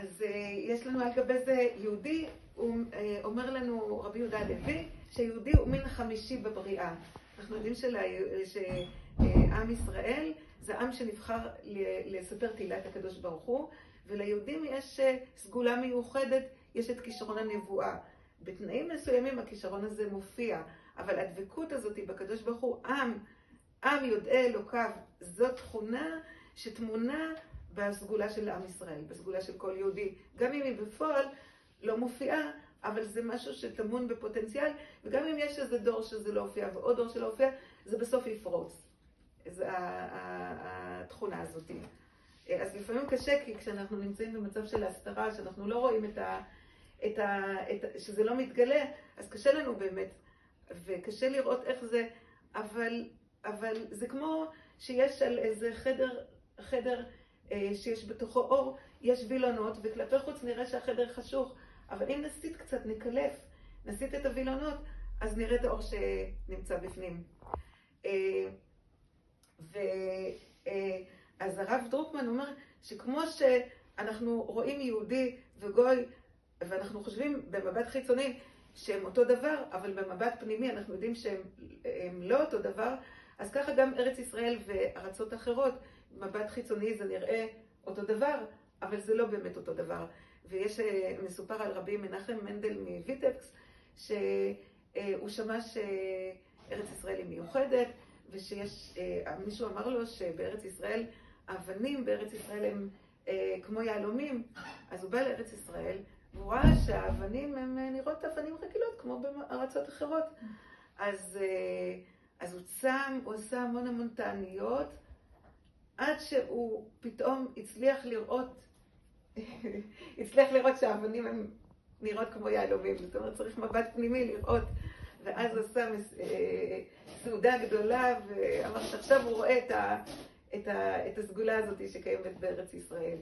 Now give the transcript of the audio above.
אז יש לנו על גבי זה יהודי, הוא אומר לנו רבי יהודה הלוי, שיהודי הוא מין חמישי בבריאה. אנחנו יודעים שעם ישראל זה עם שנבחר לספר תהילת הקדוש ברוך הוא, וליהודים יש סגולה מיוחדת, יש את כישרון הנבואה. בתנאים מסוימים הכישרון הזה מופיע, אבל הדבקות הזאת בקדוש ברוך הוא, עם יודעי אלוקיו, זאת תכונה שתמונה בסגולה של עם ישראל, בסגולה של כל יהודי. גם אם היא בפועל לא מופיעה, אבל זה משהו שטמון בפוטנציאל, וגם אם יש איזה דור שזה לא הופיע ועוד דור שלא הופיע, זה בסוף יפרוץ. זה התכונה הזאת. אז לפעמים קשה, כי כשאנחנו נמצאים במצב של הסתרה, שאנחנו לא רואים שזה לא מתגלה, אז קשה לנו באמת, וקשה לראות איך זה, אבל זה כמו שיש על איזה חדר שיש בתוכו אור, יש וילונות, וכלפי חוץ נראה שהחדר חשוך, אבל אם נסית קצת, נסית את הווילונות, אז נראה את האור שנמצא בפנים. אז הרב דרוקמן אומר שכמו שאנחנו רואים יהודי וגוי, ואנחנו חושבים במבט חיצוני שהם אותו דבר, אבל במבט פנימי אנחנו יודעים שהם לא אותו דבר, אז ככה גם ארץ ישראל וארצות אחרות, במבט חיצוני זה נראה אותו דבר, אבל זה לא באמת אותו דבר. ויש מסופר על רבי מנחם מנדל מויטבסק, שהוא שמע שארץ ישראל היא מיוחדת, ומישהו אמר לו שבארץ ישראל, האבנים בארץ ישראל הם כמו יהלומים, אז הוא בא לארץ ישראל, והוא ראה שהאבנים הן נראות אבנים רגילות כמו בארצות אחרות. אז הוא עשה המון תעניות, עד שהוא פתאום הצליח לראות שהאבנים הן נראות כמו יהלומים. זאת אומרת, צריך מבט פנימי לראות. ואז הוא עשה סעודה גדולה, ואמר שעכשיו הוא רואה את הסגולה הזאת שקיימת בארץ ישראל.